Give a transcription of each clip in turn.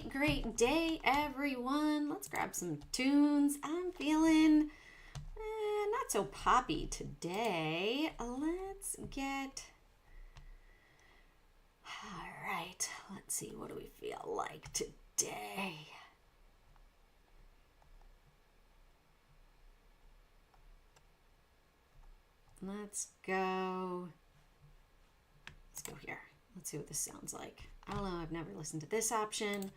great day, everyone. Let's grab some tunes. I'm feeling not so poppy today. Let's get... All right, let's see. What do we feel like today? Let's go here. Let's see what this sounds like. I don't know, I've never listened to this option.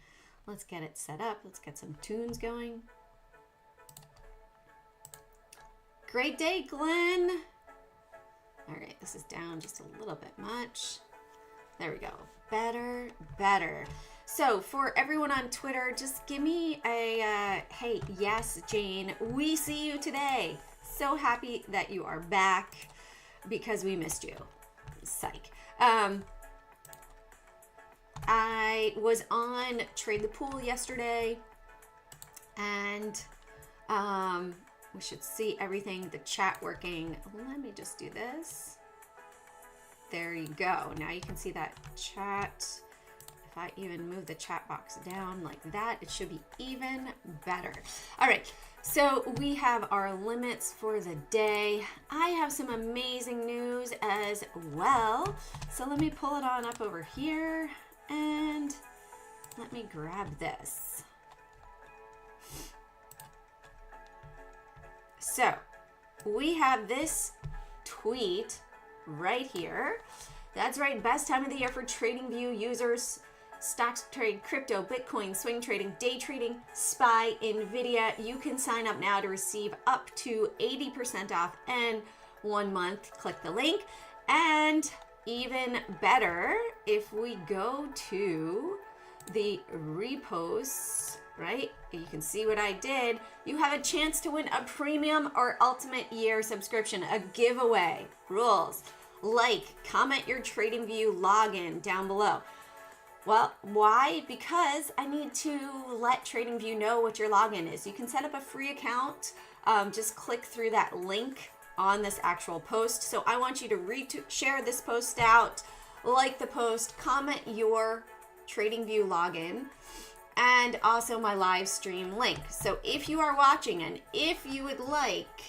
Let's get it set up. Let's get some tunes going. Great day, Glenn. All right, this is down just a little bit much. There we go. Better, better. So for everyone on Twitter, just give me a, hey, yes, Jane, we see you today. So happy that you are back because we missed you. Psych. I was on Trade the Pool yesterday, and we should see everything, the chat working. Let me just do this. There you go. Now you can see that chat. If I even move the chat box down like that, it should be even better. All right, so we have our limits for the day. I have some amazing news as well. So let me pull it on up over here and let me grab this. So we have this tweet right here. That's right, best time of the year for Tradingview users. Stocks trade, crypto, Bitcoin, swing trading, day trading, SPY, NVDA. You can sign up now to receive up to 80% off in 1 month. Click the link. And even better, if we go to the reposts, right? You can see what I did. You have a chance to win a premium or ultimate year subscription, a giveaway. Rules: like, comment your Tradingview login down below. Well, why? Because I need to let Tradingview know what your login is. You can set up a free account. Just click through that link on this actual post. So I want you to share this post out, like the post, comment your Tradingview login, and also my live stream link. So if you are watching and if you would like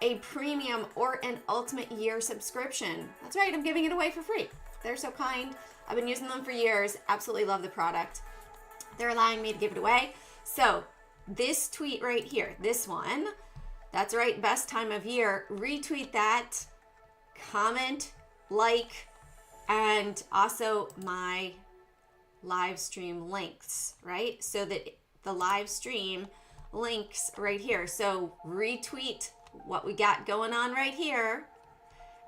a premium or an ultimate year subscription, that's right, I'm giving it away for free. They're so kind. I've been using them for years. Absolutely love the product. They're allowing me to give it away. So this tweet right here, this one, that's right, best time of year. Retweet that, comment, like, and also my live stream links, right? So that the live stream links right here. So retweet what we got going on right here,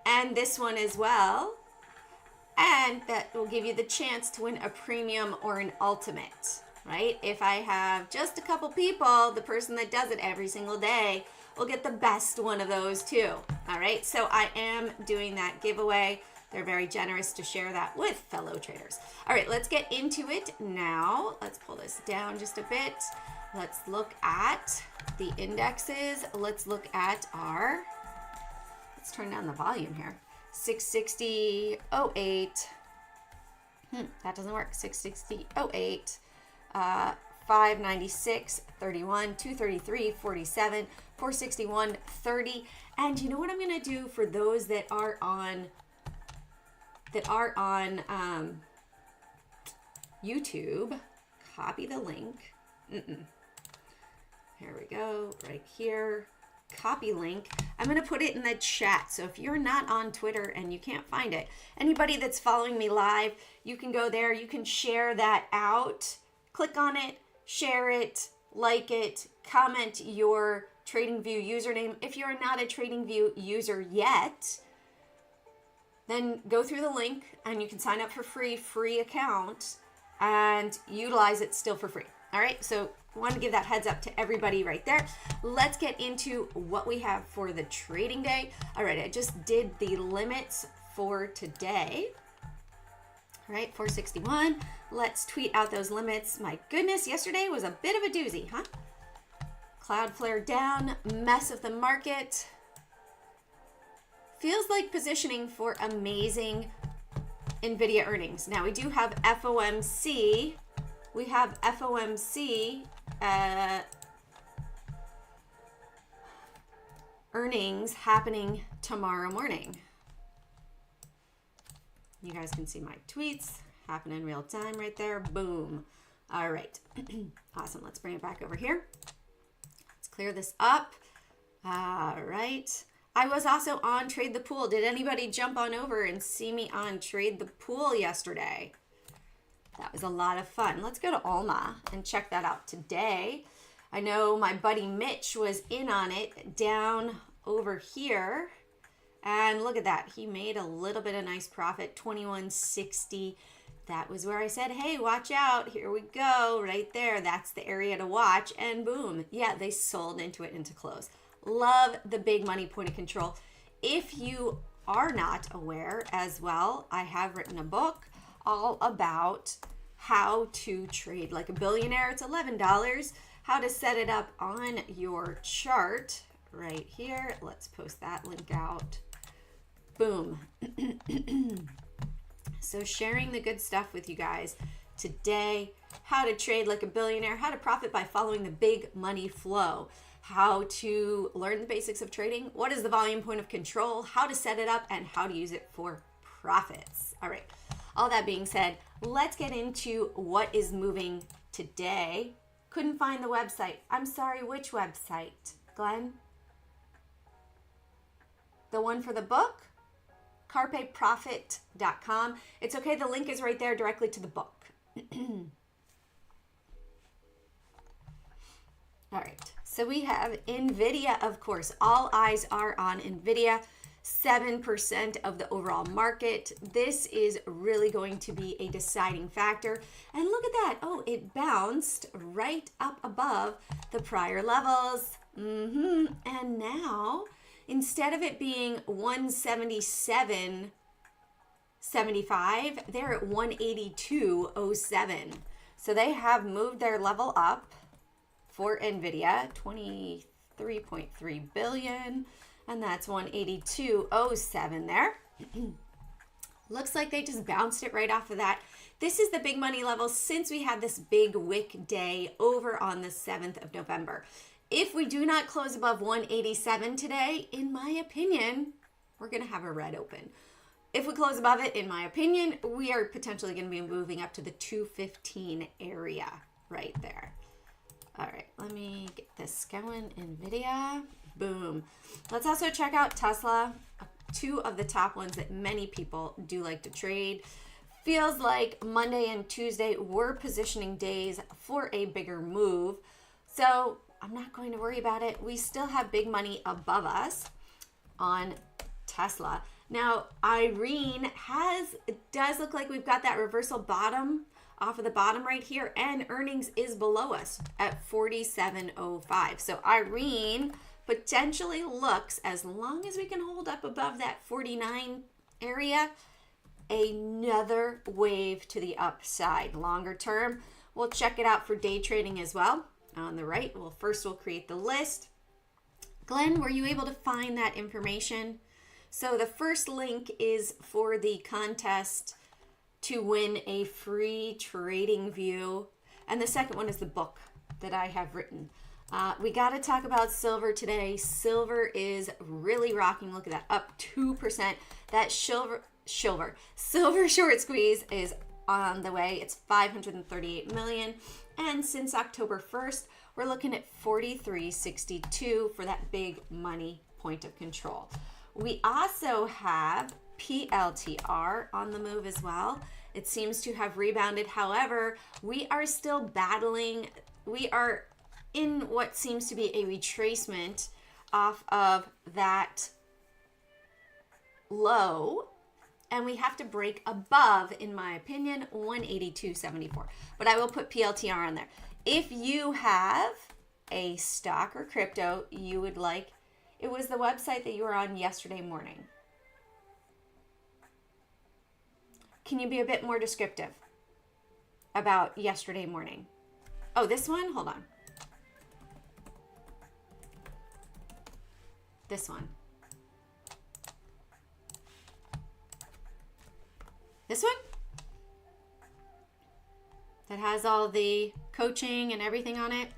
and this one as well. And that will give you the chance to win a premium or an ultimate, right? If I have just a couple people, the person that does it every single day will get the best one of those too. All right, so I am doing that giveaway. They're very generous to share that with fellow traders. All right, let's get into it now. Let's pull this down just a bit. Let's look at the indexes. Let's look at our, let's turn down the volume here. 660.08. That doesn't work. 660.08. 596.31. 233.47. 461.30. And you know what I'm gonna do for those that are on YouTube? Copy the link. Here we go. Right here. Copy link. I'm going to put it in the chat. So if you're not on Twitter and you can't find it, anybody that's following me live, you can go there. You can share that out. Click on it, share it, like it, comment your Tradingview username. If you're not a Tradingview user yet, then go through the link and you can sign up for free account and utilize it still for free. All right, so I want to give that heads up to everybody right there. Let's get into what we have for the trading day. All right, I just did the limits for today. All right, 461. Let's tweet out those limits. My goodness, yesterday was a bit of a doozy, huh? Cloudflare down, mess of the market. Feels like positioning for amazing NVIDIA earnings. Now we do have FOMC we have FOMC earnings happening tomorrow morning. You guys can see my tweets happen in real time right there. Boom. All right. Awesome. Let's bring it back over here. Let's clear this up. All right. I was also on Trade the Pool. Did anybody jump on over and see me on Trade the Pool yesterday? That was a lot of fun. Let's go to Alma and check that out today. I know my buddy Mitch was in on it down over here. And look at that. He made a little bit of nice profit, 21.60. That was where I said, hey, watch out. Here we go. Right there. That's the area to watch. And boom. Yeah, they sold into it into close. Love the big money point of control. If you are not aware as well, I have written a book all about how to trade like a billionaire. It's $11. How to set it up on your chart right here. Let's post that link out. Boom. So sharing the good stuff with you guys today. How to trade like a billionaire. How to profit by following the big money flow. How to learn the basics of trading. What is the volume point of control? How to set it up and how to use it for profits. All right. All that being said, let's get into what is moving today. Couldn't find the website. I'm sorry, which website, Glenn? The one for the book? carpeprofit.com. It's okay, the link is right there directly to the book. All right, so we have NVIDIA, of course. All eyes are on NVIDIA, 7% of the overall market. This is really going to be a deciding factor. And look at that. Oh, it bounced right up above the prior levels. And now, instead of it being 177.75, they're at 182.07. So they have moved their level up for NVIDIA, 23.3 billion, and that's 182.07 there. Looks like they just bounced it right off of that. This is the big money level since we had this big wick day over on the 7th of November. If we do not close above 187 today, in my opinion, we're going to have a red open. If we close above it, in my opinion, we are potentially going to be moving up to the 215 area right there. All right, let me get this going. NVIDIA, boom. Let's also check out Tesla, two of the top ones that many people do like to trade. Feels like Monday and Tuesday were positioning days for a bigger move. So I'm not going to worry about it. We still have big money above us on Tesla. Now, IREN it does look like we've got that reversal bottom off of the bottom right here, and earnings is below us at 47.05. So IREN potentially looks, as long as we can hold up above that 49 area, another wave to the upside. Longer term, we'll check it out for day trading as well. On the right, we'll create the list. Glenn, were you able to find that information? So the first link is for the contest to win a free Tradingview, and the second one is the book that I have written. We got to talk about silver today. Silver is really rocking. Look at that, up 2%. That silver short squeeze is on the way. It's 538 million. And since October 1st, we're looking at 43.62 for that big money point of control. We also have PLTR on the move as well. It seems to have rebounded. However, we are still battling. We are in what seems to be a retracement off of that low. And we have to break above, in my opinion, 182.74. But I will put PLTR on there. If you have a stock or crypto you would like, it was the website that you were on yesterday morning. Can you be a bit more descriptive about yesterday morning? Oh, this one? Hold on. This one. This one? that has all the coaching and everything on it.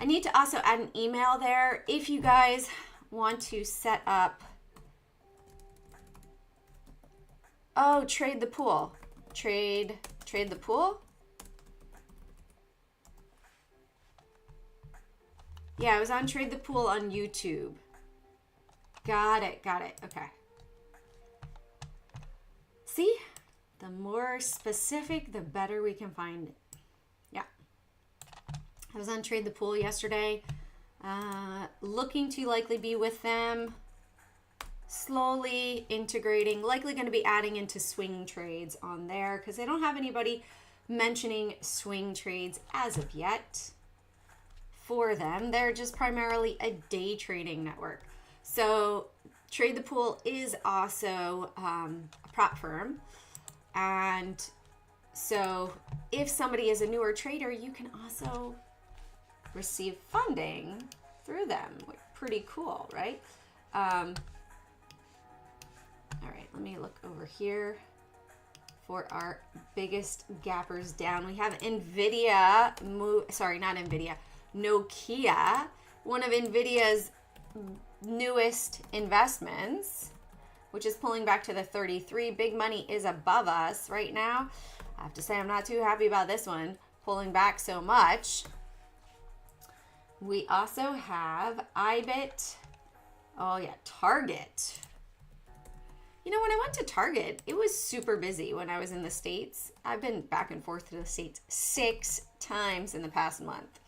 I need to also add an email there if you guys want to set up. Oh, trade the pool. Trade the pool. Yeah, I was on Trade the Pool on YouTube. Got it. Okay. See? The more specific, the better we can find it. Yeah. I was on Trade the Pool yesterday. Looking to likely be with them. Slowly integrating. Likely going to be adding into swing trades on there because they don't have anybody mentioning swing trades as of yet. For them, they're just primarily a day trading network. So Trade the Pool is also a prop firm, and so if somebody is a newer trader, you can also receive funding through them. Pretty cool, right? All right, let me look over here for our biggest gappers down. We have NVIDIA, Nokia, one of NVIDIA's newest investments, which is pulling back to the 33. Big money is above us right now. I have to say I'm not too happy about this one, pulling back so much. We also have IBIT. Oh yeah, Target. You know, when I went to Target, it was super busy when I was in the States. I've been back and forth to the States 6 times in the past month.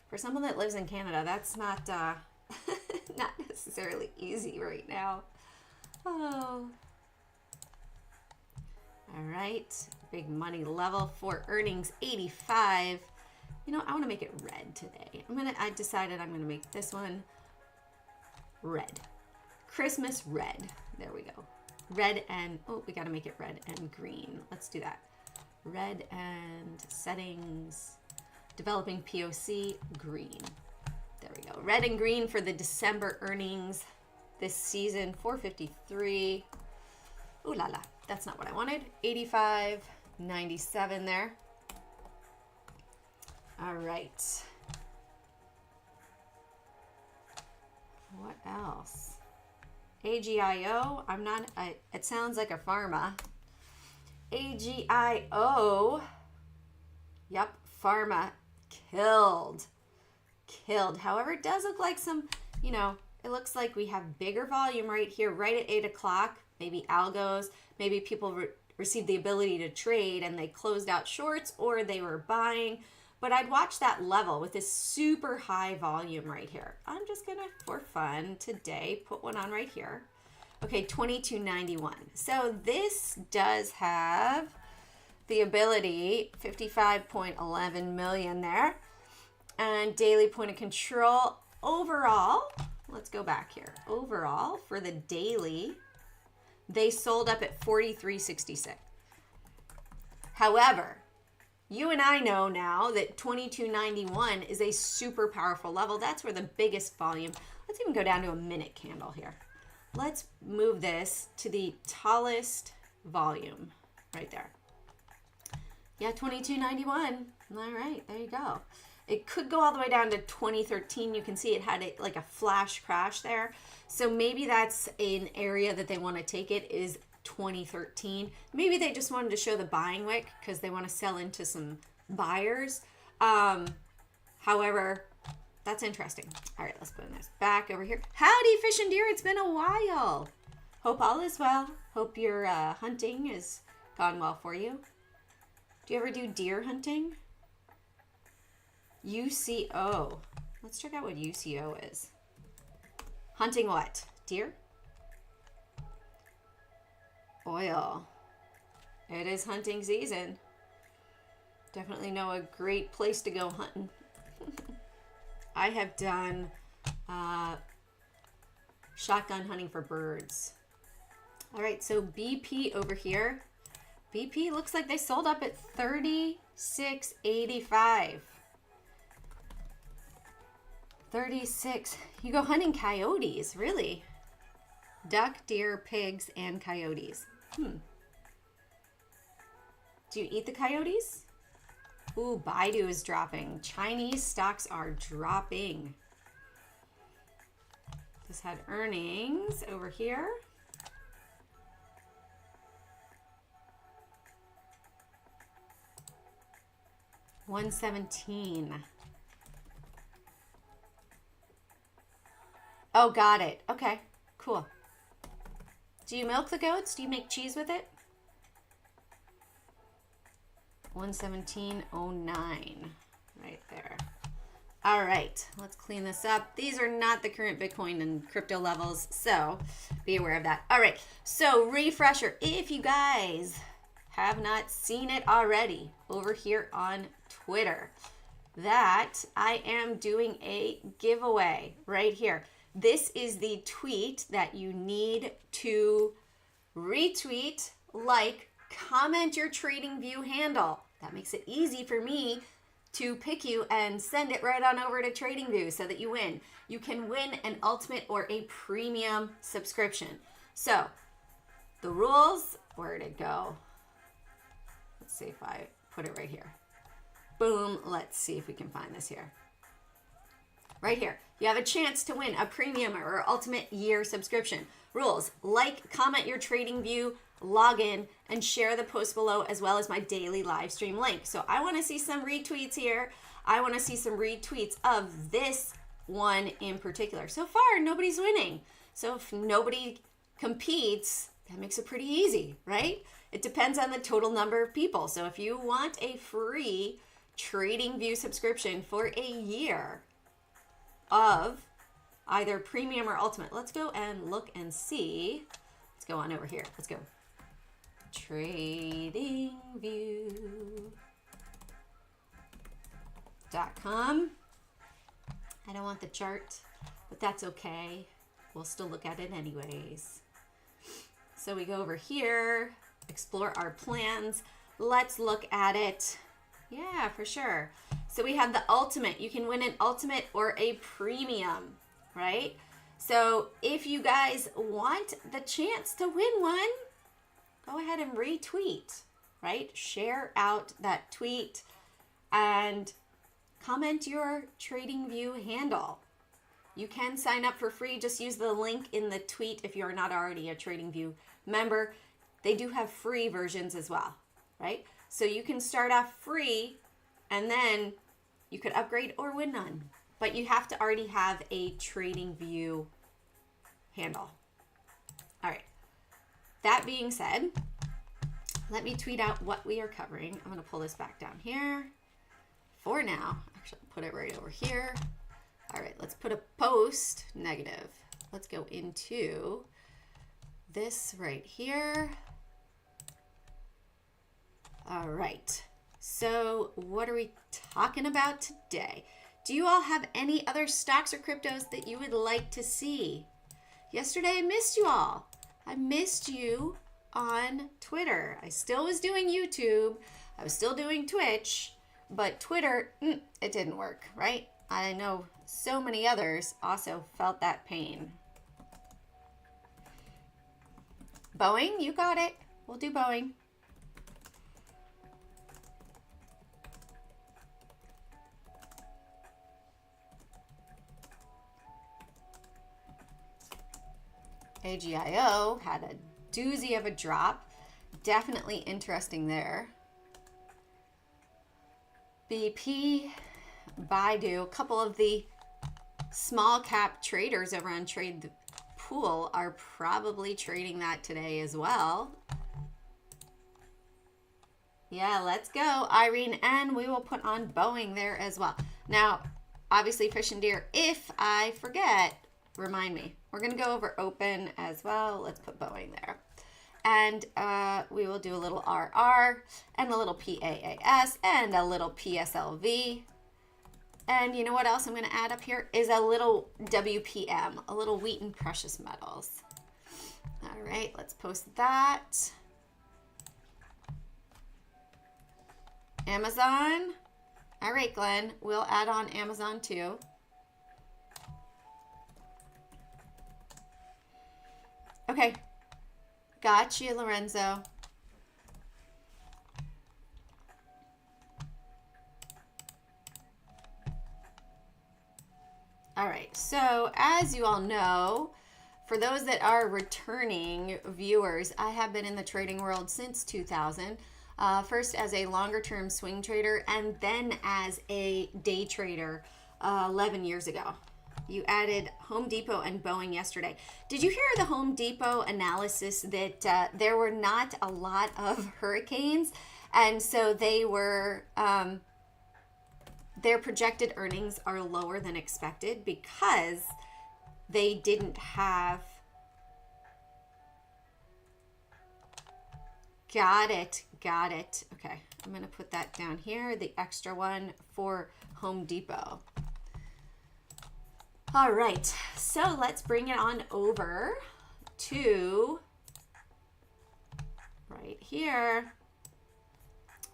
For someone that lives in Canada, that's not not necessarily easy right now. Oh. All right. Big money level for earnings 85. You know, I want to make it red today. I decided I'm going to make this one red. Christmas red. There we go. Red and, oh, we got to make it red and green. Let's do that. Red and settings. Developing POC, green. There we go. Red and green for the December earnings this season, 453. Ooh la la, that's not what I wanted. 85.97 there. All right. What else? AGIO, it sounds like a pharma. AGIO, yep, pharma. Killed. However, it does look like some, you know, it looks like we have bigger volume right here, right at 8 o'clock. Maybe algos, maybe people received the ability to trade and they closed out shorts or they were buying. But I'd watch that level with this super high volume right here. I'm just gonna, for fun today, put one on right here. Okay, 22.91. So this does have the ability, 55.11 million there, and daily point of control. Overall, let's go back here. Overall, for the daily, they sold up at 43.66. However, you and I know now that 22.91 is a super powerful level. That's where the biggest volume. Let's even go down to a minute candle here. Let's move this to the tallest volume right there. Yeah, 22.91. All right, there you go. It could go all the way down to 2013. You can see it had like a flash crash there. So maybe that's an area that they want to take it is 2013. Maybe they just wanted to show the buying wick because they want to sell into some buyers. However, that's interesting. All right, let's put this back over here. Howdy, Fish and Deer. It's been a while. Hope all is well. Hope your hunting has gone well for you. Do you ever do deer hunting? UCO. Let's check out what UCO is. Hunting what? Deer? Oil. It is hunting season. Definitely know a great place to go hunting. I have done shotgun hunting for birds. All right, so BP over here. BP looks like they sold up at 36.85. 36. You go hunting coyotes, really? Duck, deer, pigs, and coyotes. Do you eat the coyotes? Ooh, Baidu is dropping. Chinese stocks are dropping. This had earnings over here. $117. Oh, got it. Okay, cool. Do you milk the goats? Do you make cheese with it? 117.09 right there. All right, let's clean this up. These are not the current Bitcoin and crypto levels, so be aware of that. All right, so refresher, if you guys have not seen it already over here on Twitter, that I am doing a giveaway right here. This is the tweet that you need to retweet, like, comment your TradingView handle. That makes it easy for me to pick you and send it right on over to TradingView so that you win. You can win an ultimate or a premium subscription. So the rules, where'd it go? Let's see if I put it right here. Boom, let's see if we can find this here. Right here, you have a chance to win a premium or ultimate year subscription. Rules, like, comment your TradingView, log in, and share the post below as well as my daily live stream link. So I want to see some retweets here. I want to see some retweets of this one in particular. So far, nobody's winning. So if nobody competes, that makes it pretty easy, right? It depends on the total number of people. So if you want a free TradingView subscription for a year of either premium or ultimate, let's go and look and see. Let's go on over here. Let's go. Tradingview.com. I don't want the chart, but that's okay. We'll still look at it anyways. So we go over here, explore our plans. Let's look at it. Yeah, for sure. So we have the ultimate. You can win an ultimate or a premium, right? So if you guys want the chance to win one, go ahead and retweet, right? Share out that tweet and comment your TradingView handle. You can sign up for free. Just use the link in the tweet if you're not already a TradingView member. They do have free versions as well, right? So you can start off free and then you could upgrade or win none. But you have to already have a TradingView handle. All right. That being said, let me tweet out what we are covering. I'm going to pull this back down here for now. Actually, I'll put it right over here. All right, let's put a post negative. Let's go into this right here. All right. So what are we talking about today? Do you all have any other stocks or cryptos that you would like to see? Yesterday, I missed you all. I missed you on Twitter. I still was doing YouTube. I was still doing Twitch, but Twitter, it didn't work, right? I know so many others also felt that pain. Boeing, you got it. We'll do Boeing. AGIO had a doozy of a drop. Definitely interesting there. BP, Baidu, a couple of the small cap traders over on Trade the Pool are probably trading that today as well. Yeah, let's go, IREN, and we will put on Boeing there as well. Now, obviously, Fish and Deer, if I forget, remind me. We're going to go over open as well. Let's put Boeing there. And we will do a little RR and a little PAAS and a little PSLV. And you know what else I'm going to add up here is a little WPM, a little Wheaton Precious Metals. All right, let's post that. Amazon. All right, Glenn, we'll add on Amazon too. Okay, got you, Lorenzo. So as you all know, for those that are returning viewers, I have been in the trading world since 2000. First as a longer term swing trader and then as a day trader 11 years ago. You added Home Depot and Boeing yesterday. Did you hear the Home Depot analysis that there were not a lot of hurricanes, and so they were their projected earnings are lower than expected because they didn't have. Got it. Okay, I'm gonna put that down here, the extra one for Home Depot. All right, so let's bring it on over to right here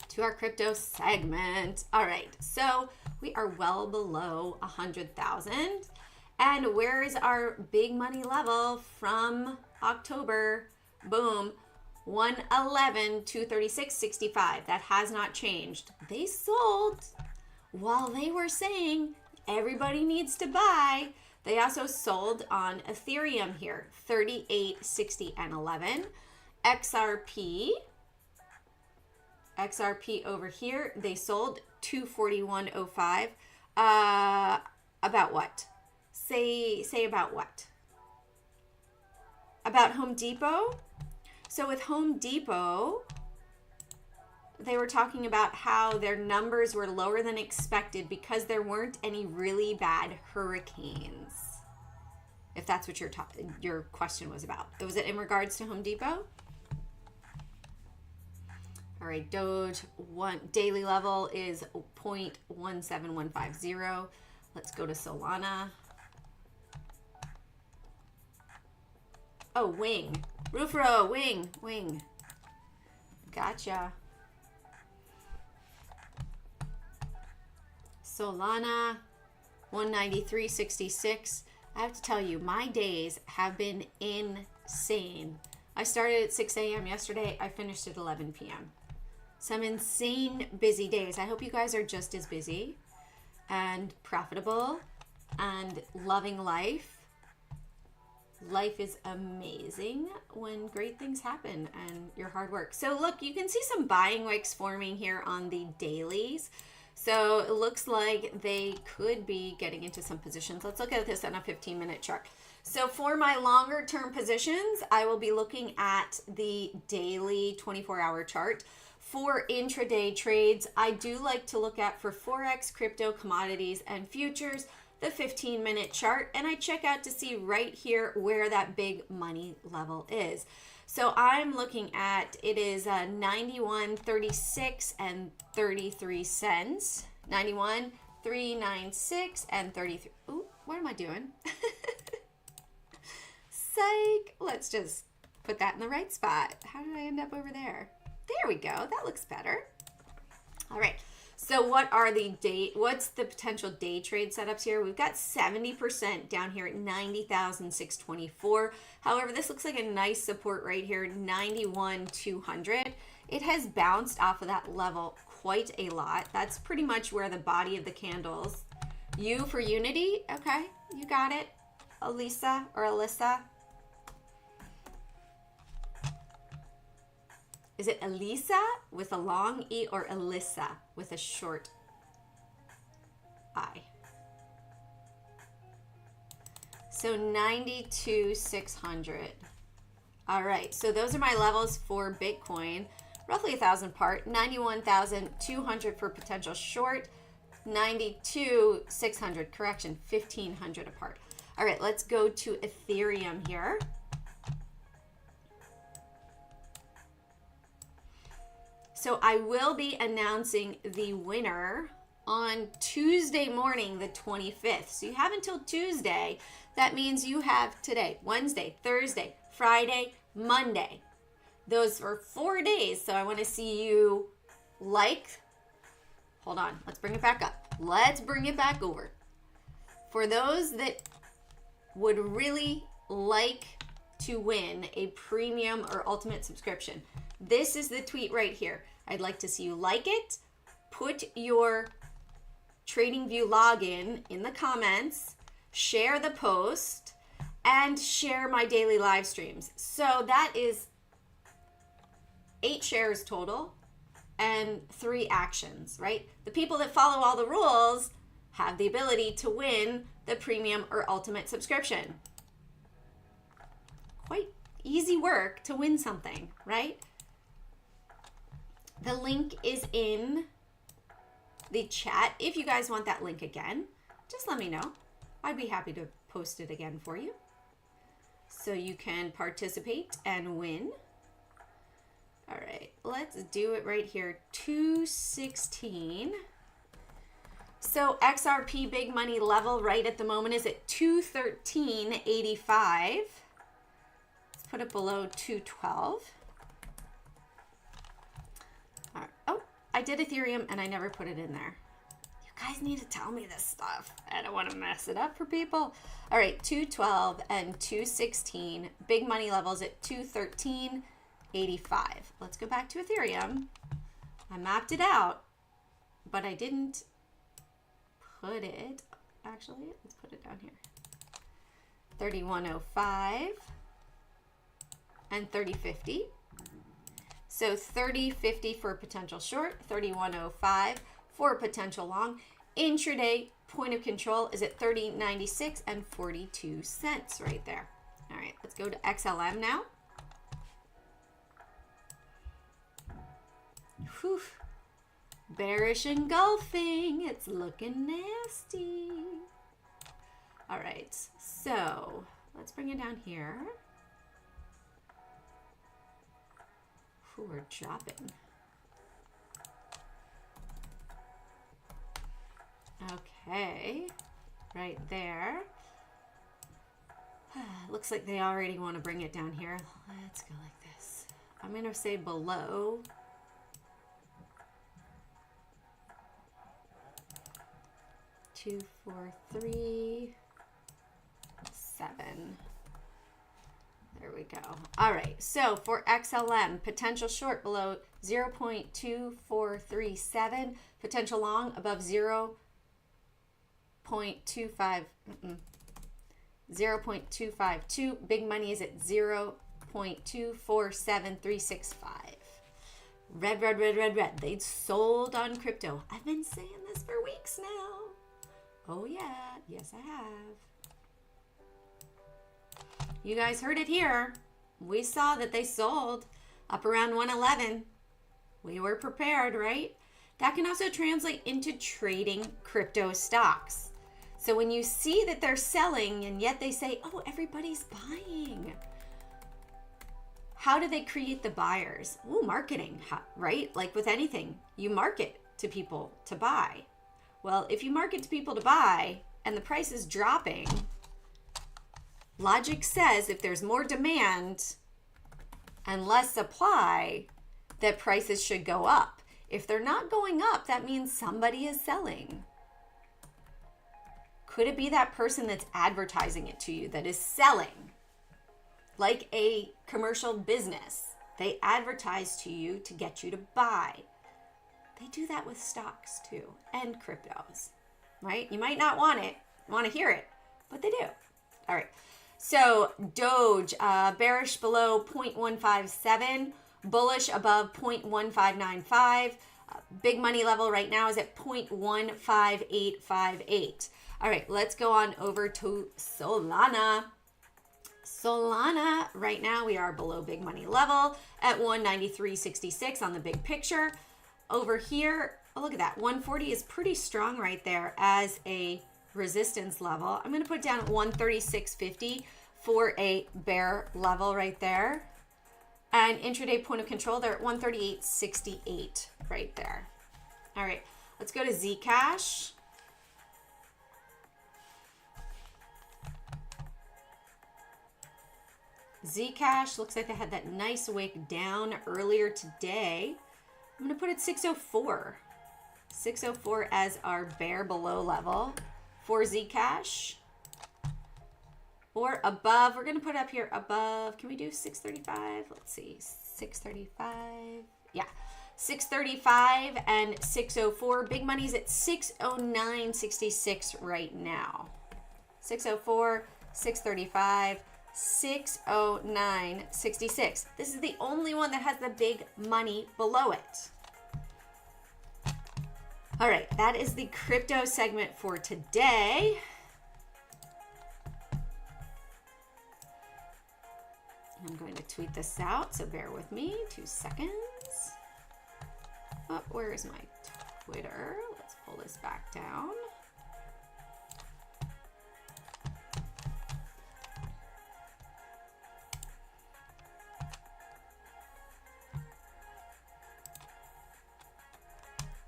to our crypto segment. All right, so we are well below 100,000. And where is our big money level from October? Boom, 111, 236.65. That has not changed. They sold while they were saying everybody needs to buy. They also sold on Ethereum here, 38.60 and 11. XRP over here, they sold 241.05. About what? Say about what? About Home Depot? So with Home Depot, they were talking about how their numbers were lower than expected because there weren't any really bad hurricanes. If that's what your question was about. Was it in regards to Home Depot? All right, Doge daily level is 0.17150. Let's go to Solana. Oh, Wing. Rufro, Wing. Gotcha. Solana, 193.66. I have to tell you, my days have been insane. I started at 6 a.m. yesterday. I finished at 11 p.m. Some insane busy days. I hope you guys are just as busy and profitable and loving life. Life is amazing when great things happen and your hard work. So look, you can see some buying wicks forming here on the dailies. So it looks like they could be getting into some positions. Let's look at this on a 15-minute chart. So for my longer term positions, I will be looking at the daily 24-hour chart. For intraday trades, I do like to look at for Forex, crypto, commodities, and futures, the 15-minute chart, and I check out to see right here where that big money level is. So I'm looking at, it is 91.36 and 33 cents. 91.396 and 33. Ooh, what am I doing? Psych. Let's just put that in the right spot. How did I end up over there? There we go. That looks better. All right. So what's the potential day trade setups here? We've got 70% down here at 90,624. However, this looks like a nice support right here, 91,200. It has bounced off of that level quite a lot. That's pretty much where the body of the candles. U for Unity. Okay, you got it. Elisa or Alyssa. Is it Elisa with a long E or Alyssa with a short I? So 92,600. All right, so those are my levels for Bitcoin. Roughly 1,000 apart. 91,200 for potential short. 92,600, correction, 1,500 apart. All right, let's go to Ethereum here. So I will be announcing the winner on Tuesday morning, the 25th. So you have until Tuesday. That means you have today, Wednesday, Thursday, Friday, Monday. Those are 4 days. So I want to see you hold on, let's bring it back up. Let's bring it back over. For those that would really like to win a premium or ultimate subscription, this is the tweet right here. I'd like to see you like it. Put your Tradingview login in the comments. share the post, and share my daily live streams. So that is 8 shares total and 3 actions, right? The people that follow all the rules have the ability to win the premium or ultimate subscription. Quite easy work to win something, right? The link is in the chat. If you guys want that link again, just let me know. I'd be happy to post it again for you so you can participate and win. All right, let's do it right here. 216. So XRP big money level right at the moment is at 213.85. Let's put it below 212. All right. Oh, I did Ethereum and I never put it in there. You guys need to tell me this stuff. I don't want to mess it up for people. All right, 212 and 216. Big money levels at 213.85. Let's go back to Ethereum. I mapped it out, but I didn't put it, actually, let's put it down here. 3105 and 3050. So 3050 for a potential short, 3105 for a potential long. Intraday point of control is at 30.96 and 42 cents right there. All right, let's go to XLM now. Whew. Bearish engulfing. It's looking nasty. All right, so let's bring it down here. Ooh, we're dropping. Okay, right there. Looks like they already want to bring it down here. Let's go like this. I'm going to say below 2, 4, 3, 7. There we go. All right, so for XLM, potential short below 0.2437, potential long above 0.252. Big money is at 0.247365. Red, red, red, red, red. They sold on crypto. I've been saying this for weeks now. Oh yeah, yes I have. You guys heard it here. We saw that they sold up around 111. We were prepared, right? That can also translate into trading crypto stocks. So when you see that they're selling and yet they say, oh, everybody's buying. How do they create the buyers? Oh, marketing, right? Like with anything, you market to people to buy. Well, if you market to people to buy and the price is dropping, logic says if there's more demand and less supply, that prices should go up. If they're not going up, that means somebody is selling. Could it be that person that's advertising it to you that is selling? Like a commercial business. They advertise to you to get you to buy. They do that with stocks too, and cryptos, right? You might not want to hear it, but they do. All right. So Doge, bearish below 0.157, bullish above 0.1595. Big money level right now is at 0.15858. All right, let's go on over to Solana. Solana, right now we are below big money level at 193.66 on the big picture. Over here, oh, look at that. 140 is pretty strong right there as a resistance level. I'm going to put it down at 136.50 for a bear level right there. And intraday point of control, they're at 138.68 right there. All right, let's go to Zcash. Zcash looks like they had that nice wick down earlier today. I'm going to put it 604. 604 as our bear below level for Zcash. Or above, we're going to put up here above. Can we do 635? Let's see, 635. Yeah, 635 and 604. Big money's at 609.66 right now. 604, 635, 609, 66. This is the only one that has the big money below it. All right, that is the crypto segment for today. I'm going to tweet this out, so bear with me 2 seconds. Oh, where is my Twitter? Let's pull this back down.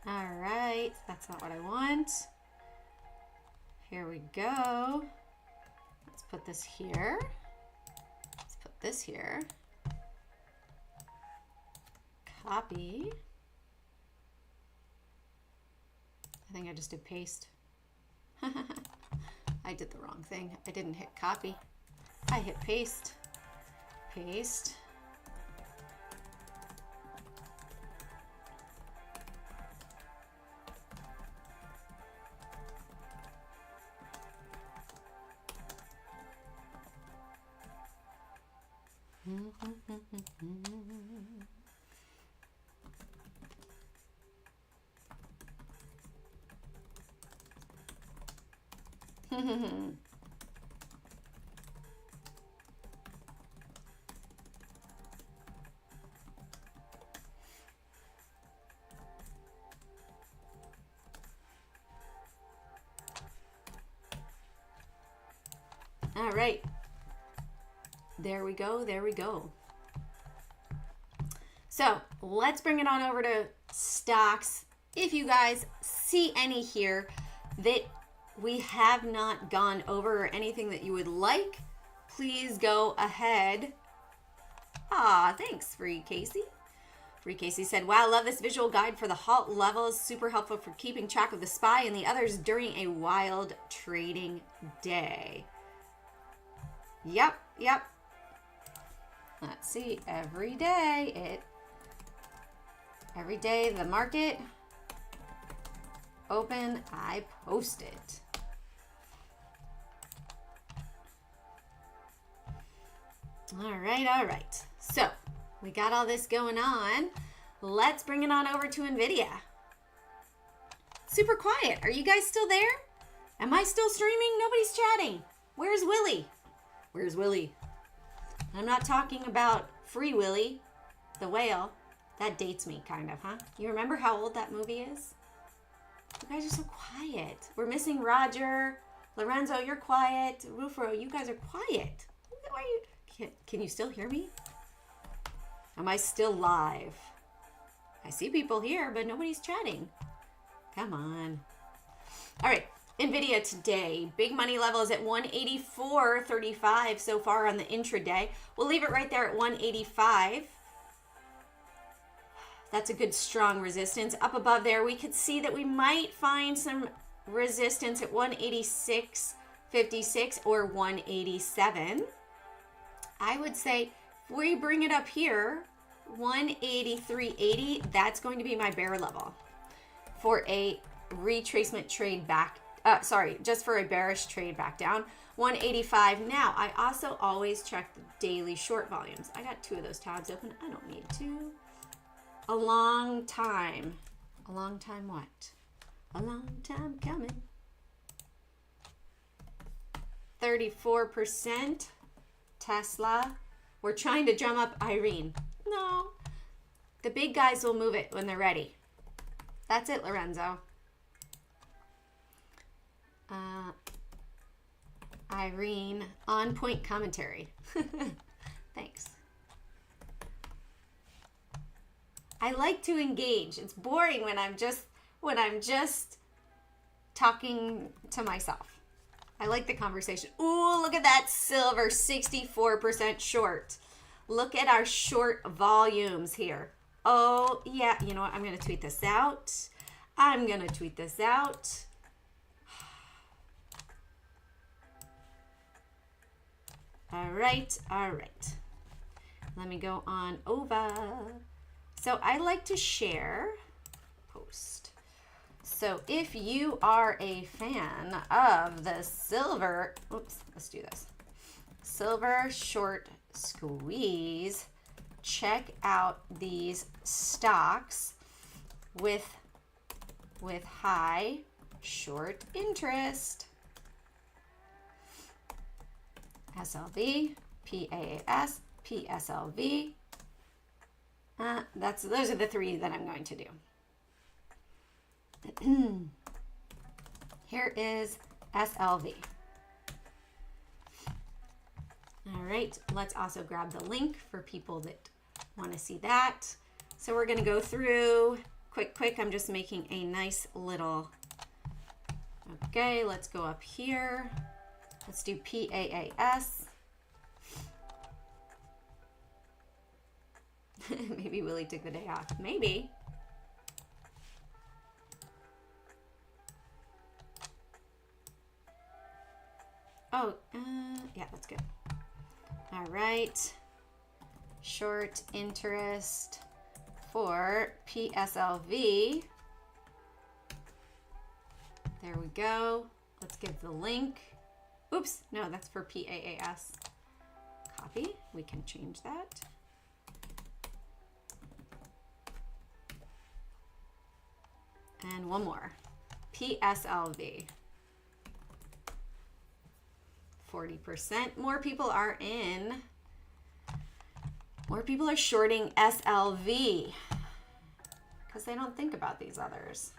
All right, that's not what I want. Here we go. Let's put this here. Let's put this here. Copy. I think I just did paste. I did the wrong thing. I didn't hit copy. I hit paste. Paste. All right. There we go. There we go. So let's bring it on over to stocks. If you guys see any here that we have not gone over or anything that you would like, please go ahead. Ah, thanks, Free Casey. Free Casey said, wow, love this visual guide for the halt levels. Super helpful for keeping track of the SPY and the others during a wild trading day. Yep, yep. Let's see, every day the market open, I post it. All right. So we got all this going on. Let's bring it on over to NVIDIA. Super quiet. Are you guys still there? Am I still streaming? Nobody's chatting. Where's Willie? Where's Willie? I'm not talking about Free Willy, the whale. That dates me, kind of, huh? You remember how old that movie is? You guys are so quiet. We're missing Roger. Lorenzo, you're quiet. Rufro, you guys are quiet. Why are you? Can you still hear me? Am I still live? I see people here, but nobody's chatting. Come on. All right. NVIDIA today, big money level is at 184.35 so far on the intraday. We'll leave it right there at 185. That's a good strong resistance. Up above there, we could see that we might find some resistance at 186.56 or 187. I would say if we bring it up here, 183.80, that's going to be my bear level for a retracement trade back. Just for a bearish trade back down. 185. Now, I also always check the daily short volumes. I got 2 of those tabs open. I don't need to. A long time. A long time what? A long time coming. 34% Tesla. We're trying to drum up IREN. No. The big guys will move it when they're ready. That's it, Lorenzo. IREN on point commentary. Thanks. I like to engage. It's boring when I'm just talking to myself. I like the conversation. Ooh, look at that silver, 64% short. Look at our short volumes here. Oh, yeah. You know what? I'm going to tweet this out. All right. Let me go on over. So I like to share, post. So if you are a fan of the silver, oops, let's do this. Silver short squeeze, check out these stocks with high short interest. SLV, PAAS, PSLV. Those are the three that I'm going to do. Here is SLV. All right, let's also grab the link for people that want to see that. So we're going to go through quick. I'm just making a nice little, okay, let's go up here. Let's do PAAS. Maybe Willie took the day off. Maybe. Oh, yeah, that's good. All right. Short interest for PSLV. There we go. Let's give the link. Oops, no, that's for PAAS. Copy. We can change that. And one more. PSLV. 40%. More people are in. More people are shorting SLV because they don't think about these others.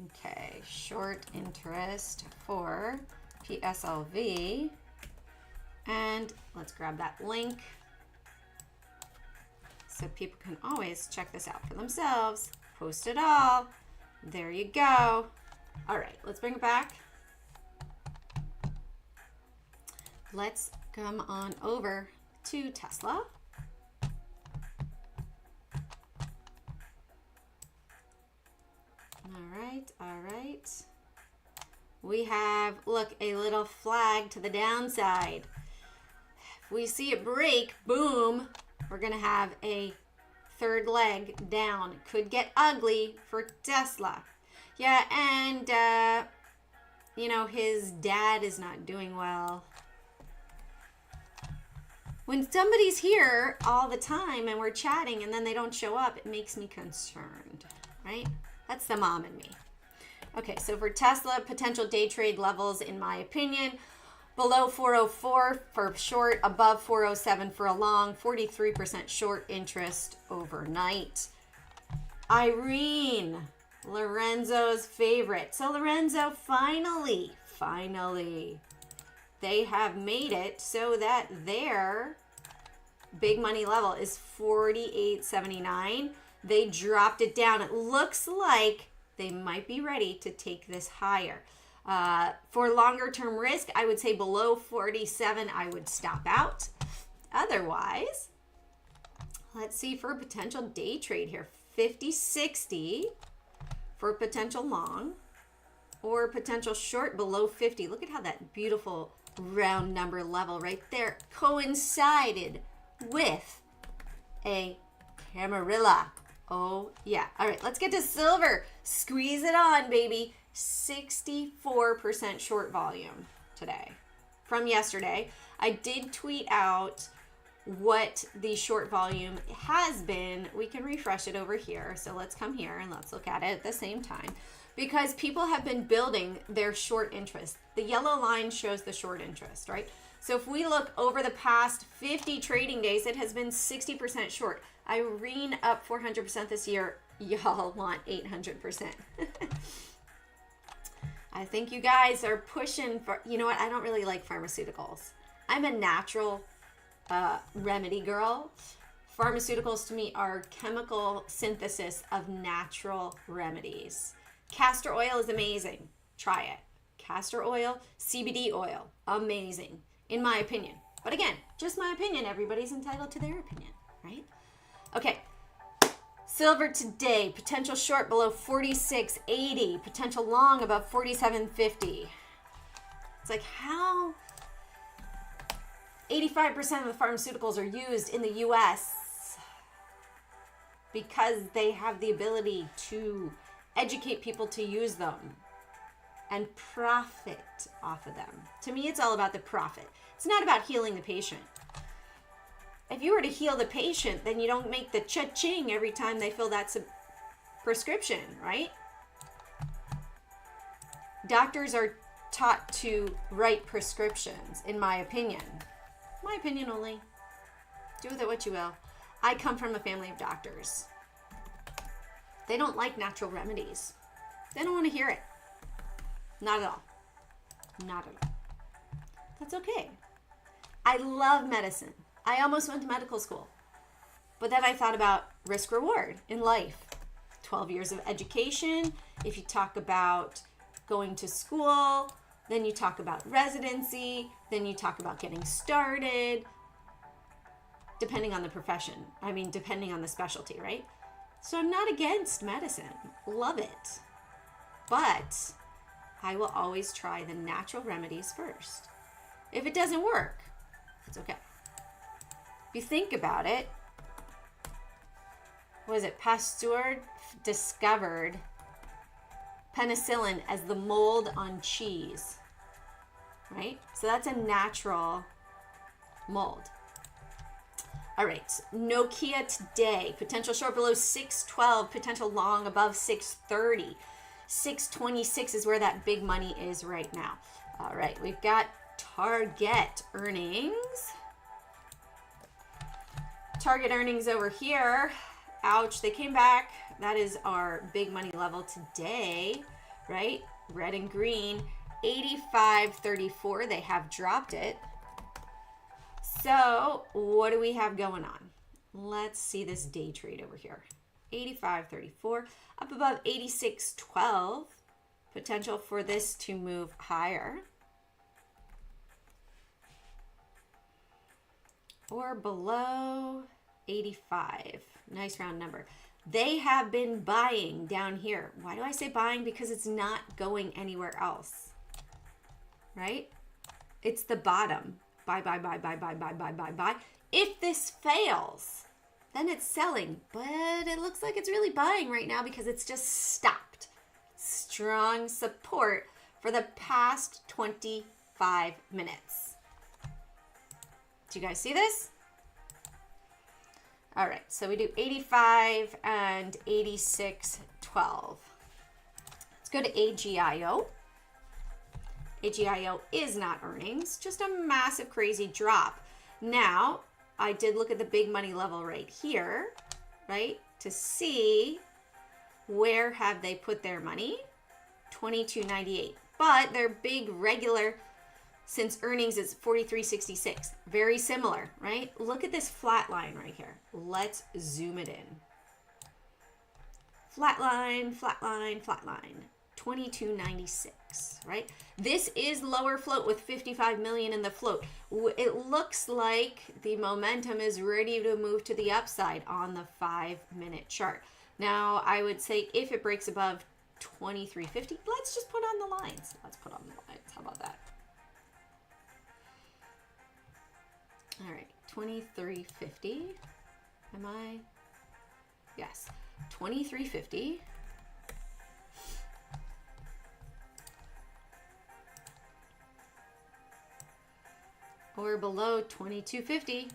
Okay, short interest for PSLV. And let's grab that link so people can always check this out for themselves. Post it all. There you go. All right, let's bring it back. Let's come on over to Tesla. All right. We have, look, a little flag to the downside. If we see it break, boom, we're gonna have a third leg down. Could get ugly for Tesla. Yeah, and, you know, his dad is not doing well. When somebody's here all the time and we're chatting and then they don't show up, it makes me concerned, right? That's the mom in me. Okay, so for Tesla, potential day trade levels, in my opinion, below 404 for short, above 407 for a long, 43% short interest overnight. IREN, Lorenzo's favorite. So Lorenzo, finally, they have made it so that their big money level is 48.79. They dropped it down. It looks like they might be ready to take this higher. For longer term risk, I would say below 47, I would stop out. Otherwise, let's see for a potential day trade here. 50.60 for potential long or potential short below 50. Look at how that beautiful round number level right there coincided with a Camarilla. Oh yeah. All right, let's get to silver. Squeeze it on, baby. 64% short volume today from yesterday. I did tweet out what the short volume has been. We can refresh it over here. So let's come here and let's look at it at the same time, because people have been building their short interest. The yellow line shows the short interest, right? So if we look over the past 50 trading days, it has been 60% short. IREN up 400% this year. Y'all want 800%. I think you guys are pushing for, you know what? I don't really like pharmaceuticals. I'm a natural remedy girl. Pharmaceuticals to me are chemical synthesis of natural remedies. Castor oil is amazing. Try it. Castor oil, CBD oil, amazing, in my opinion. But again, just my opinion. Everybody's entitled to their opinion, right? Okay. Silver today, potential short below 46.80, potential long above 47.50. It's like, how 85% of the pharmaceuticals are used in the US, because they have the ability to educate people to use them and profit off of them. To me, it's all about the profit. It's not about healing the patient. If you were to heal the patient, then you don't make the cha-ching every time they fill that prescription, right? Doctors are taught to write prescriptions, in my opinion. My opinion only. Do with it what you will. I come from a family of doctors. They don't like natural remedies. They don't want to hear it. Not at all. Not at all. That's okay. I love medicine. I almost went to medical school. But then I thought about risk reward in life. 12 years of education. If you talk about going to school, then you talk about residency, then you talk about getting started, depending on the profession. I mean, depending on the specialty, right? So I'm not against medicine. Love it. But I will always try the natural remedies first. If it doesn't work, it's okay. If you think about it, what is it? Pasteur discovered penicillin as the mold on cheese, right? So that's a natural mold. All right, Nokia today, potential short below 612, potential long above 630. 626 is where that big money is right now. All right, we've got Target earnings. Target earnings over here. Ouch, they came back. That is our big money level today, right? Red and green, 85.34. They have dropped it. So what do we have going on? Let's see this day trade over here. 85.34, up above 86.12. Potential for this to move higher. Or below 85. Nice round number. They have been buying down here. Why do I say buying? Because it's not going anywhere else, right? It's the bottom. Buy, buy, buy, buy, buy, buy, buy, buy, buy. If this fails, then it's selling. But it looks like it's really buying right now because it's just stopped. Strong support for the past 25 minutes. Do you guys see this? All right, so we do 85 and 86.12. Let's go to AGIO. AGIO is not earnings, just a massive crazy drop. Now, I did look at the big money level right here, right, to see where have they put their money. 22.98, but their big regular since earnings is 43.66. Very similar, right? Look at this flat line right here. Let's zoom it in. Flat line, flat line, flat line. 22.96, right? This is lower float with 55 million in the float. It looks like the momentum is ready to move to the upside on the 5-minute chart. Now, I would say if it breaks above 23.50, let's just put on the lines. Let's put on the lines. How about that? All right, 23.50. Am I? Yes, 23.50. Or below 22.50.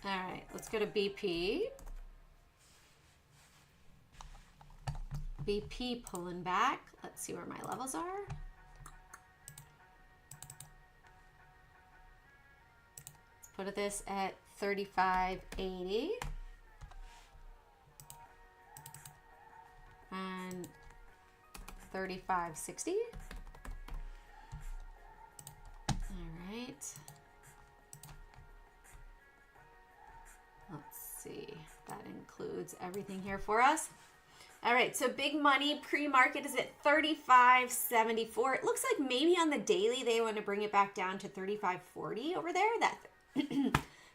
All right, let's go to BP. BP pulling back. Let's see where my levels are. Let's put this at 35.80. And 35.60. All right. Let's see, that includes everything here for us. All right, so big money pre-market is at 35.74. It looks like maybe on the daily they want to bring it back down to 35.40 over there. That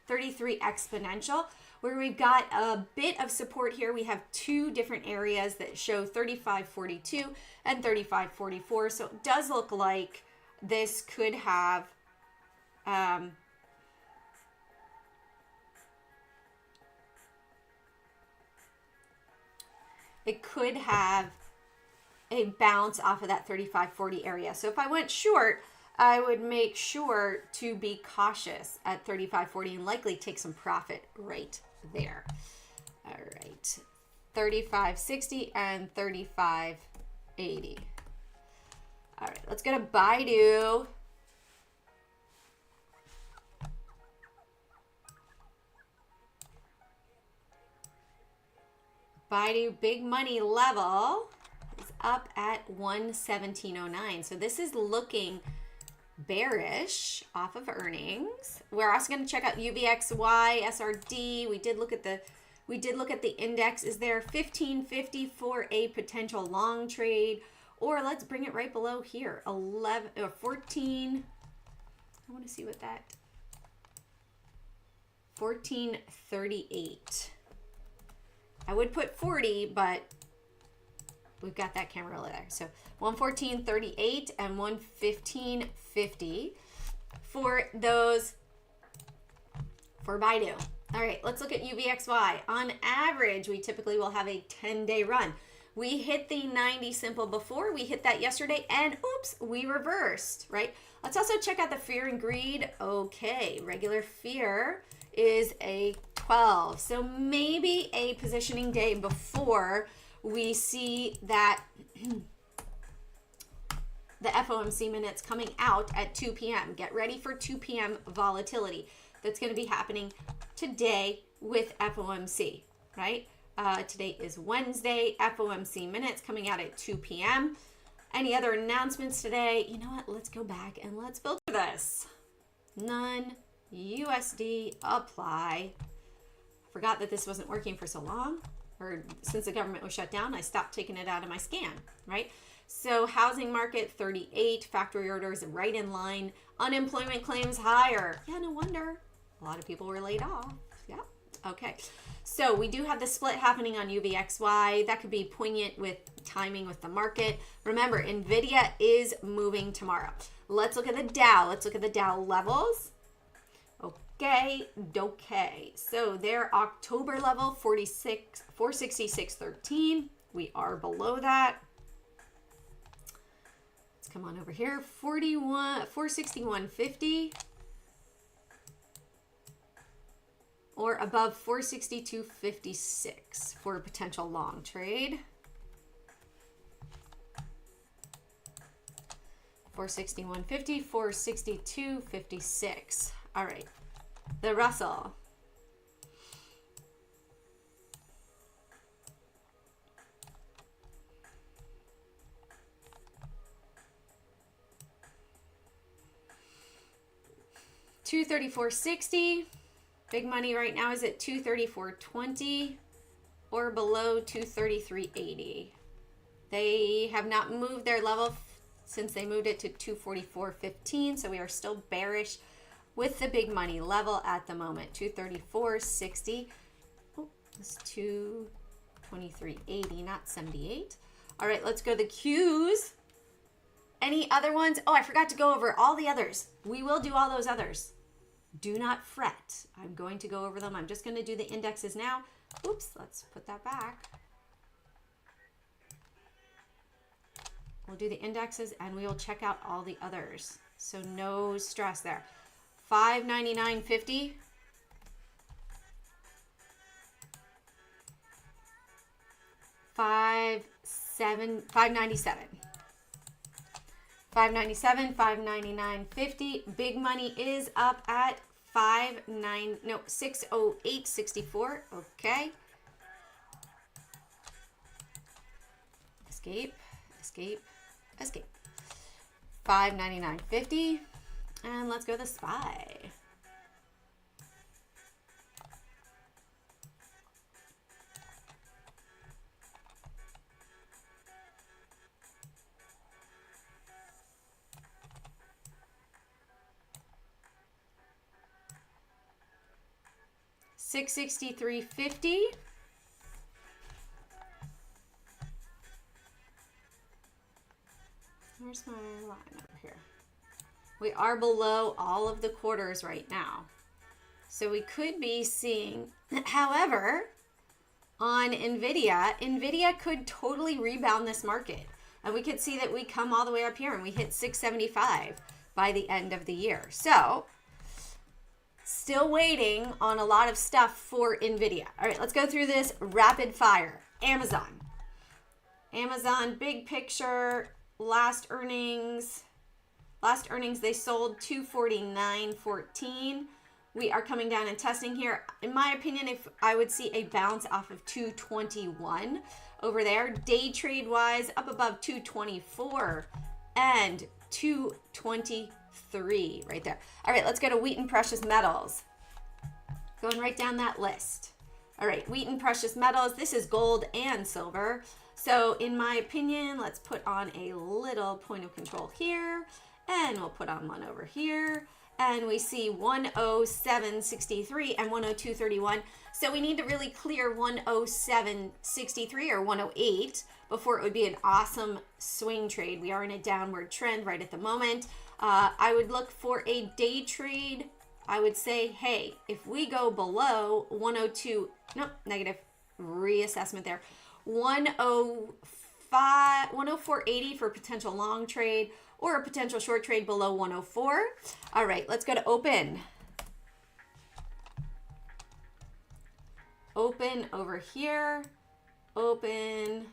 33 exponential, where we've got a bit of support here. We have two different areas that show 35.42 and 35.44. So it does look like this could have it could have a bounce off of that 35.40 area. So if I went short, I would make sure to be cautious at 35.40 and likely take some profit right there. All right, 35.60 and 35.80. All right, let's go to Baidu. Baidu big money level is up at 117.09. So this is looking bearish off of earnings. We're also going to check out UVXY, SRD. We did look at the index. Is there 1550 for a potential long trade? Or let's bring it right below here. 14. I want to see what that 1438. I would put 40, but we've got that camera there. So 114.38 and 115.50 for those for Baidu. All right, let's look at UVXY. On average, we typically will have a 10-day run. We hit the 90 simple before. We hit that yesterday, and oops, we reversed, right? Let's also check out the fear and greed. Okay, regular fear is a 12. So maybe a positioning day before we see that the FOMC minutes coming out at 2 p.m. Get ready for 2 p.m. volatility. That's going to be happening today with FOMC, right? Today is Wednesday. FOMC minutes coming out at 2 p.m. Any other announcements today? You know what? Let's go back and let's filter this. None. USD apply. Forgot that this wasn't working for so long, or since the government was shut down, I stopped taking it out of my scan, right? So housing market 38, factory orders right in line, unemployment claims higher. Yeah, no wonder. A lot of people were laid off. Yeah. Okay. So we do have the split happening on UVXY. That could be poignant with timing with the market. Remember, NVIDIA is moving tomorrow. Let's look at the Dow. Let's look at the Dow levels. Okay. So their October level, 466.13. We are below that. Let's come on over here. 461.50. Or above 462.56 for a potential long trade. 461.50, 462.56. All right. The Russell. $234.60. Big money right now is at 234.20 or below 233.80. They have not moved their level since they moved it to 244.15, so we are still bearish with the big money level at the moment. 234.60. Oh, it's 223.80, not 78. All right, let's go to the Qs. Any other ones? Oh, I forgot to go over all the others. We will do all those others. Do not fret. I'm going to go over them. I'm just going to do the indexes now. Oops, let's put that back. We'll do the indexes and we will check out all the others. So no stress there. 599.50. 597. 597, 599.50. Big money is up at 608.64. Okay. Escape. 599.50. And let's go to the SPY. 663.50. Where's my line over here? We are below all of the quarters right now. So we could be seeing, however, on NVIDIA could totally rebound this market. And we could see that we come all the way up here and we hit 675 by the end of the year. So still waiting on a lot of stuff for NVIDIA. All right, let's go through this rapid fire. Amazon, big picture, last earnings, they sold 249.14. We are coming down and testing here. In my opinion, if I would see a bounce off of 221 over there, day trade wise, up above 224 and 223 right there. All right, let's go to wheat and precious metals. Going right down that list. All right, wheat and precious metals. This is gold and silver. So in my opinion, let's put on a little point of control here, and we'll put on one over here. And we see 107.63 and 102.31. So we need to really clear 107.63 or 108 before it would be an awesome swing trade. We are in a downward trend right at the moment. I would look for a day trade. I would say, hey, if we go below 102, nope, negative reassessment there. 104.80 for potential long trade, or a potential short trade below 104. All right, let's go to open. Open over here. Open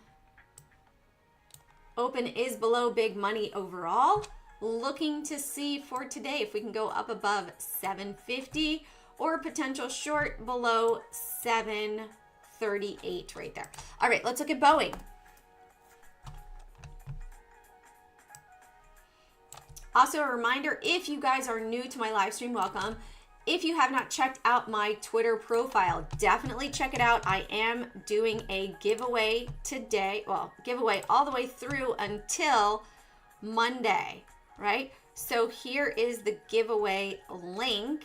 is below big money overall. Looking to see for today if we can go up above 750 or a potential short below 738 right there. All right, let's look at Boeing. Also, a reminder, if you guys are new to my live stream, welcome. If you have not checked out my Twitter profile, definitely check it out. I am doing a giveaway today. Well, giveaway all the way through until Monday, right? So here is the giveaway link.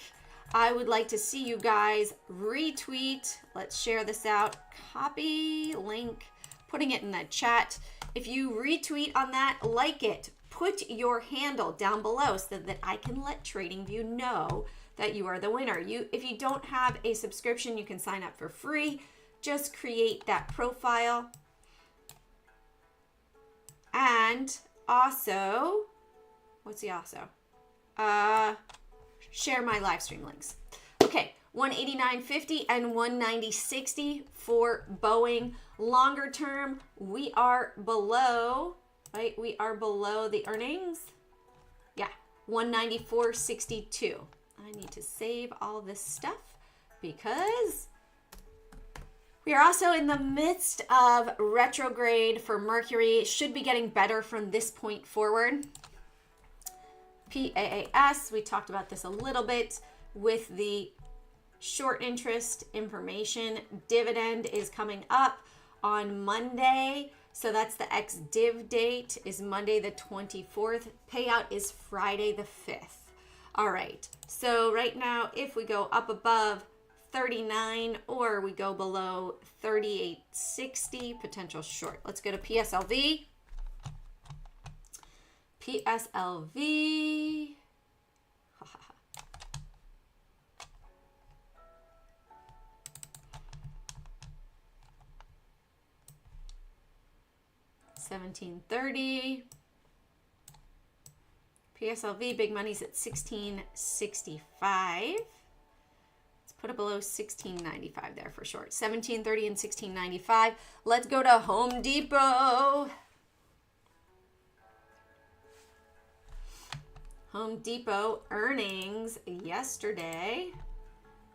I would like to see you guys retweet. Let's share this out. Copy link, putting it in the chat. If you retweet on that, like it. Put your handle down below so that I can let TradingView know that you are the winner. If you don't have a subscription, you can sign up for free. Just create that profile. And also, what's the also? Share my live stream links. Okay, 189.50 and 190.60 for Boeing. Longer term, we are below. Right, we are below the earnings. Yeah, 194.62. I need to save all this stuff because we are also in the midst of retrograde for Mercury. It should be getting better from this point forward. PAAS, we talked about this a little bit with the short interest information. Dividend is coming up on Monday. So that's the ex-div date is Monday the 24th. Payout is Friday the 5th. All right. So right now, if we go up above 39 or we go below 38.60, potential short. Let's go to PSLV. PSLV. 1730. PSLV, big money's at 1665. Let's put it below 1695 there for short. 1730 and 1695. Let's go to Home Depot. Home Depot earnings yesterday.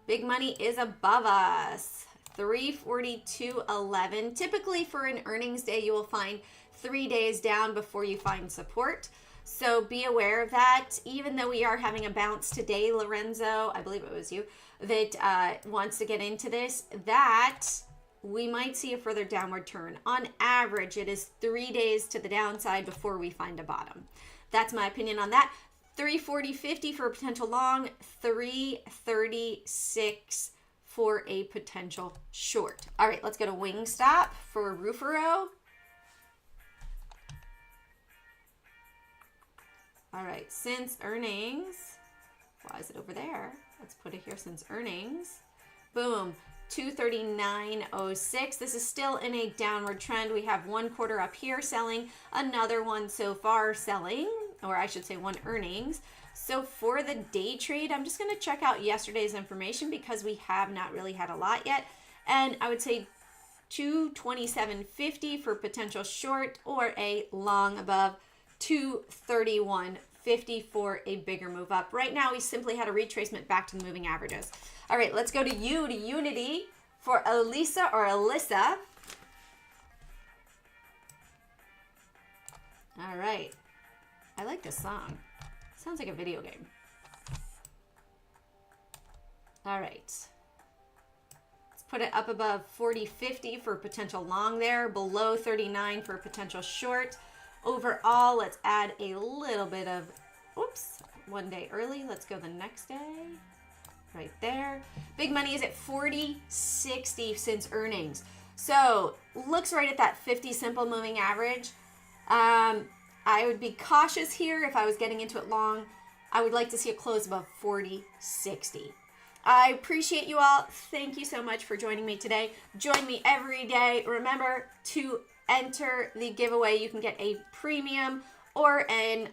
Big money is above us. 342.11. Typically for an earnings day, you will find 3 days down before you find support. So be aware of that. Even though we are having a bounce today, Lorenzo, I believe it was you, that wants to get into this, that we might see a further downward turn. On average, it is 3 days to the downside before we find a bottom. That's my opinion on that. 340.50 for a potential long, 336.40 for a potential short. All right, let's go to Wingstop for Roofero. All right, since earnings, why is it over there? Let's put it here, since earnings. Boom, 239.06. This is still in a downward trend. We have one quarter up here selling, another one so far selling, or I should say one earnings. So for the day trade, I'm just going to check out yesterday's information because we have not really had a lot yet. And I would say 227.50 for potential short, or a long above 231.50 for a bigger move up. Right now, we simply had a retracement back to the moving averages. All right, let's go to Unity for Elisa or Alyssa. All right. I like this song. Sounds like a video game. All right. Let's put it up above 40.50 for potential long there, below 39 for potential short. Overall, let's add a little bit of, oops, one day early. Let's go the next day. Right there. Big money is at 40.60 since earnings. So looks right at that 50 simple moving average. I would be cautious here if I was getting into it long. I would like to see a close above 40.60. I appreciate you all. Thank you so much for joining me today. Join me every day. Remember to enter the giveaway. You can get a premium or an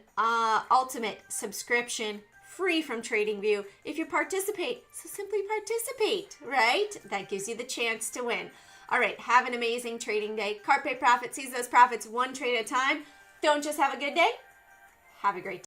ultimate subscription free from Tradingview if you participate. So simply participate, right? That gives you the chance to win. All right, have an amazing trading day. Carpe Profit, seize those profits one trade at a time. Don't just have a good day, have a great day.